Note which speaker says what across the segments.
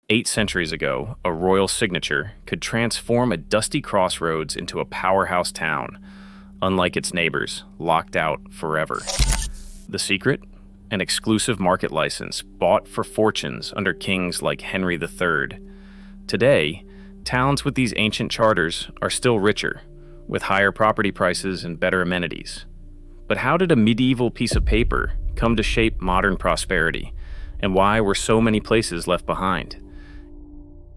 Speaker 1: 8 centuries ago, a royal signature could transform a dusty crossroads into a powerhouse town, unlike its neighbors, locked out forever. The secret? An exclusive market license bought for fortunes under kings like Henry III. Today, towns with these ancient charters are still richer, with higher property prices and better amenities. But how did a medieval piece of paper come to shape modern prosperity, and why were so many places left behind?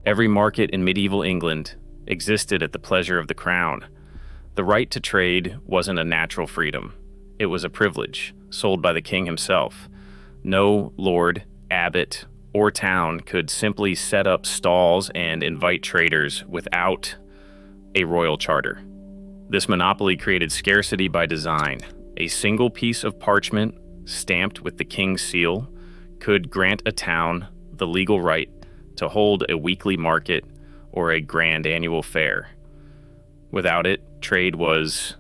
Speaker 1: Every market in medieval England existed at the pleasure of the crown. The right to trade wasn't a natural freedom. It was a privilege, sold by the king himself. No lord, abbot, or town could simply set up stalls and invite traders without a royal charter. This monopoly created scarcity by design. A single piece of parchment, stamped with the king's seal, could grant a town the legal right to hold a weekly market or a grand annual fair. Without it, trade was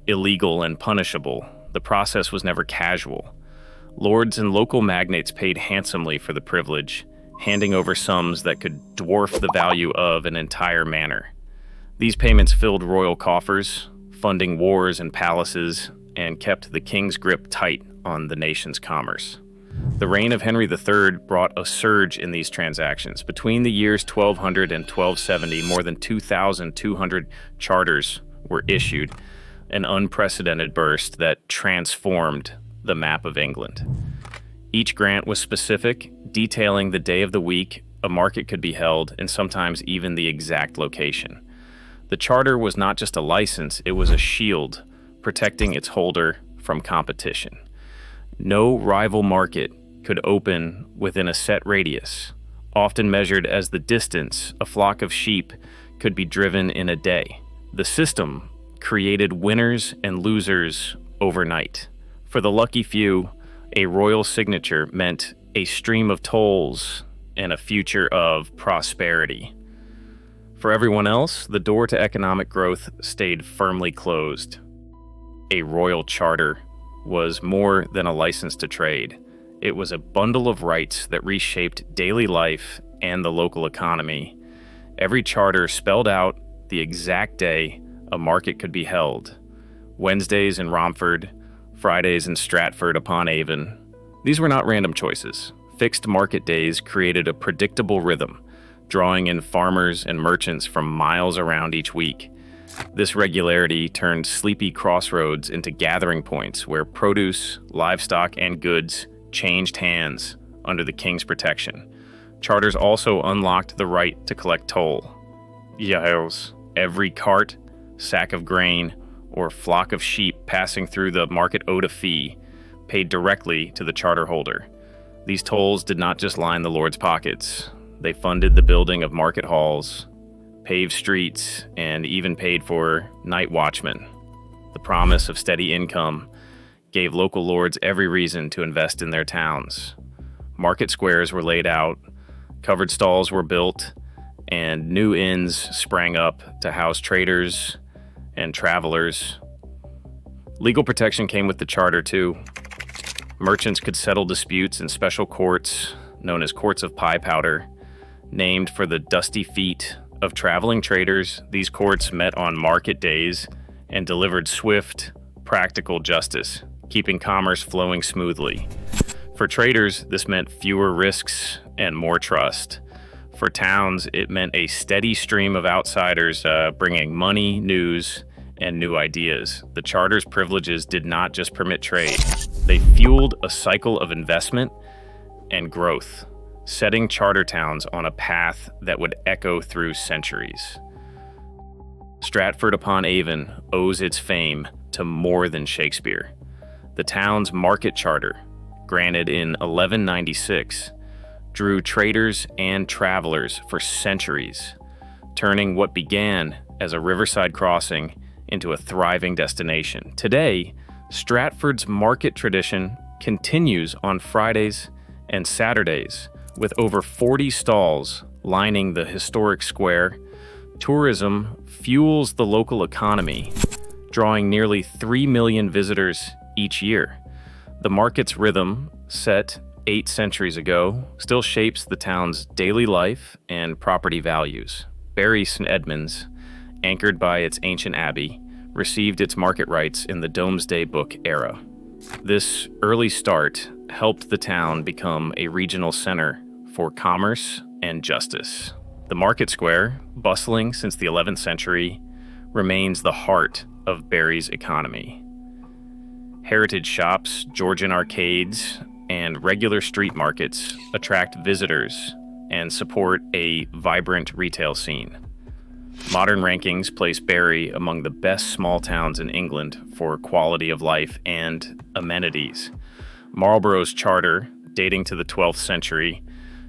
Speaker 1: illegal and punishable. The process was never casual. Lords and local magnates paid handsomely for the privilege, handing over sums that could dwarf the value of an entire manor. These payments filled royal coffers, funding wars and palaces, and kept the king's grip tight on the nation's commerce. The reign of Henry III brought a surge in these transactions. Between the years 1200 and 1270, more than 2,200 charters were issued, an unprecedented burst that transformed the map of England. Each grant was specific, detailing the day of the week a market could be held, and sometimes even the exact location. The charter was not just a license, it was a shield, protecting its holder from competition. No rival market could open within a set radius, often measured as the distance a flock of sheep could be driven in a day. The system created winners and losers overnight. For the lucky few, a royal signature meant a stream of tolls and a future of prosperity. For everyone else, the door to economic growth stayed firmly closed. A royal charter was more than a license to trade. It was a bundle of rights that reshaped daily life and the local economy. Every charter spelled out the exact day a market could be held. Wednesdays in Romford, Fridays in Stratford-upon-Avon. These were not random choices. Fixed market days created a predictable rhythm, drawing in farmers and merchants from miles around each week. This regularity turned sleepy crossroads into gathering points where produce, livestock, and goods changed hands under the king's protection. Charters also unlocked the right to collect toll. Yields. Every cart, sack of grain, or flock of sheep passing through the market owed a fee, paid directly to the charter holder. These tolls did not just line the lord's pockets. They funded the building of market halls, paved streets, and even paid for night watchmen. The promise of steady income gave local lords every reason to invest in their towns. Market squares were laid out, covered stalls were built, and new inns sprang up to house traders and travelers. Legal protection came with the charter, too. Merchants could settle disputes in special courts, known as courts of pie powder, named for the dusty feet of traveling traders. These courts met on market days and delivered swift, practical justice, keeping commerce flowing smoothly. For traders, this meant fewer risks and more trust. For towns, it meant a steady stream of outsiders bringing money, news, and new ideas. The charter's privileges did not just permit trade. They fueled a cycle of investment and growth, setting charter towns on a path that would echo through centuries. Stratford-upon-Avon owes its fame to more than Shakespeare. The town's market charter, granted in 1196, drew traders and travelers for centuries, turning what began as a riverside crossing into a thriving destination. Today, Stratford's market tradition continues on Fridays and Saturdays, with over 40 stalls lining the historic square. Tourism fuels the local economy, drawing nearly 3 million visitors each year. The market's rhythm, set 8 centuries ago still shapes the town's daily life and property values. Bury St. Edmunds, anchored by its ancient abbey, received its market rights in the Domesday Book era. This early start helped the town become a regional center for commerce and justice. The market square, bustling since the 11th century, remains the heart of Bury's economy. Heritage shops, Georgian arcades, and regular street markets attract visitors and support a vibrant retail scene. Modern rankings place Bury among the best small towns in England for quality of life and amenities. Marlborough's charter, dating to the 12th century,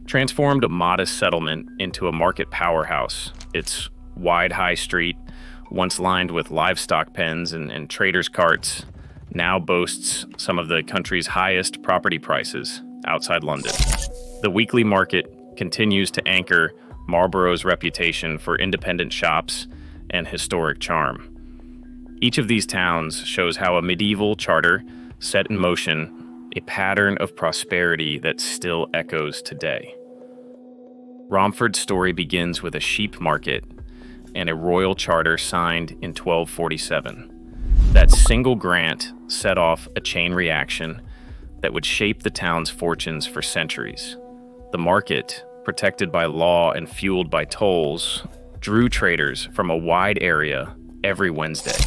Speaker 1: transformed a modest settlement into a market powerhouse. Its wide high street, once lined with livestock pens and traders' carts, now boasts some of the country's highest property prices outside London. The weekly market continues to anchor Marlborough's reputation for independent shops and historic charm. Each of these towns shows how a medieval charter set in motion a pattern of prosperity that still echoes today. Romford's story begins with a sheep market and a royal charter signed in 1247. That single grant set off a chain reaction that would shape the town's fortunes for centuries. The market, protected by law and fueled by tolls, drew traders from a wide area every Wednesday.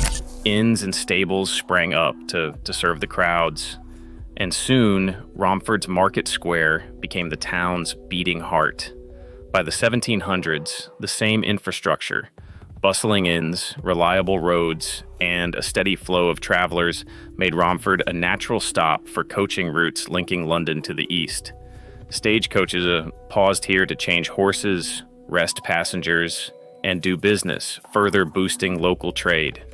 Speaker 1: Inns and stables sprang up to serve the crowds, and soon Romford's market square became the town's beating heart. By the 1700s, the same infrastructure, bustling inns, reliable roads, and a steady flow of travelers made Romford a natural stop for coaching routes linking London to the east. Stagecoaches paused here to change horses, rest passengers, and do business, further boosting local trade.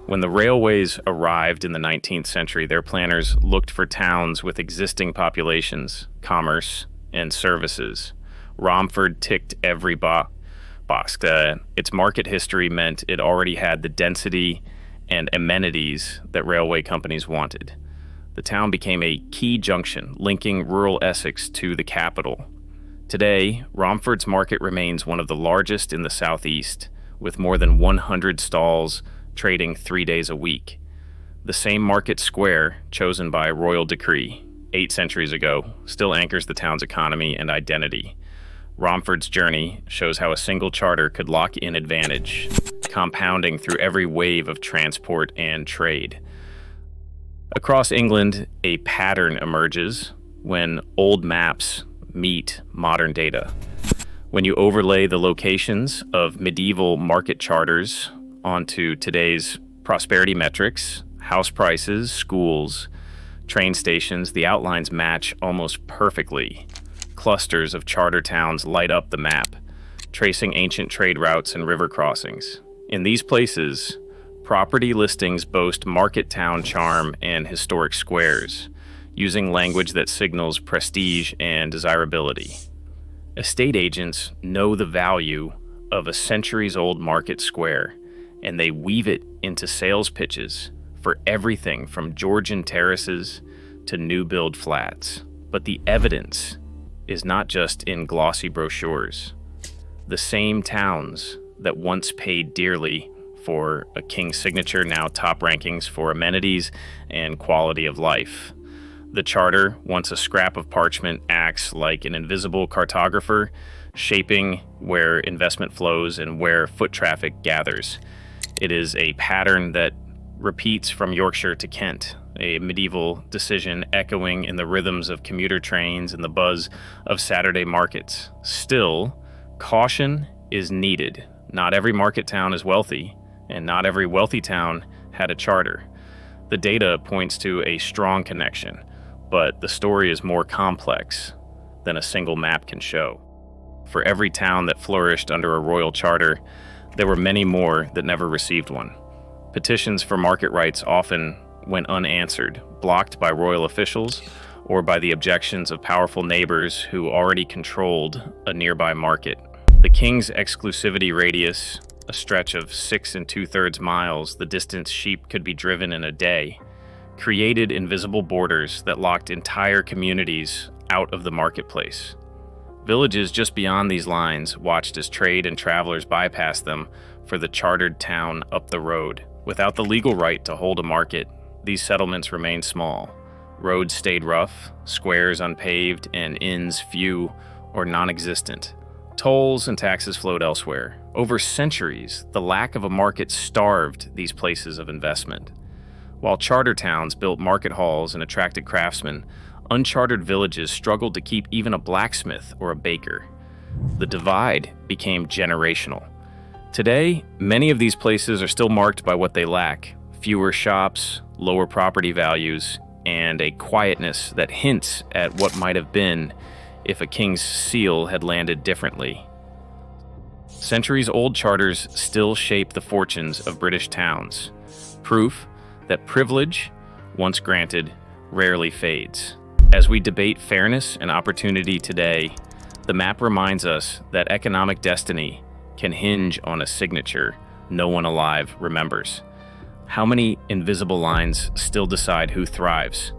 Speaker 1: When the railways arrived in the 19th century, their planners looked for towns with existing populations, commerce, and services. Romford ticked every box. Its market history meant it already had the density and amenities that railway companies wanted. The town became a key junction, linking rural Essex to the capital. Today, Romford's market remains one of the largest in the southeast, with more than 100 stalls trading 3 days a week. The same market square, chosen by royal decree 8 centuries ago, still anchors the town's economy and identity. Romford's journey shows how a single charter could lock in advantage, compounding through every wave of transport and trade. Across England, a pattern emerges when old maps meet modern data. When you overlay the locations of medieval market charters onto today's prosperity metrics, house prices, schools, train stations, the outlines match almost perfectly. Clusters of charter towns light up the map, tracing ancient trade routes and river crossings. In these places, property listings boast market town charm and historic squares, using language that signals prestige and desirability. Estate agents know the value of a centuries-old market square, and they weave it into sales pitches for everything from Georgian terraces to new-build flats. But the evidence is not just in glossy brochures. The same towns that once paid dearly for a king's signature now top rankings for amenities and quality of life. The charter, once a scrap of parchment, acts like an invisible cartographer, shaping where investment flows and where foot traffic gathers. It is a pattern that repeats from Yorkshire to Kent, a medieval decision echoing in the rhythms of commuter trains and the buzz of Saturday markets. Still, caution is needed. Not every market town is wealthy, and not every wealthy town had a charter. The data points to a strong connection, but the story is more complex than a single map can show. For every town that flourished under a royal charter, there were many more that never received one. Petitions for market rights often went unanswered, blocked by royal officials or by the objections of powerful neighbors who already controlled a nearby market. The king's exclusivity radius, a stretch of 6 2/3 miles, the distance sheep could be driven in a day, created invisible borders that locked entire communities out of the marketplace. Villages just beyond these lines watched as trade and travelers bypassed them for the chartered town up the road. Without the legal right to hold a market, these settlements remained small. Roads stayed rough, squares unpaved, and inns few or non-existent. Tolls and taxes flowed elsewhere. Over centuries, the lack of a market starved these places of investment. While charter towns built market halls and attracted craftsmen, unchartered villages struggled to keep even a blacksmith or a baker. The divide became generational. Today, many of these places are still marked by what they lack: fewer shops, lower property values, and a quietness that hints at what might have been if a king's seal had landed differently. Centuries-old charters still shape the fortunes of British towns, proof that privilege, once granted, rarely fades. As we debate fairness and opportunity today, the map reminds us that economic destiny can hinge on a signature no one alive remembers. How many invisible lines still decide who thrives?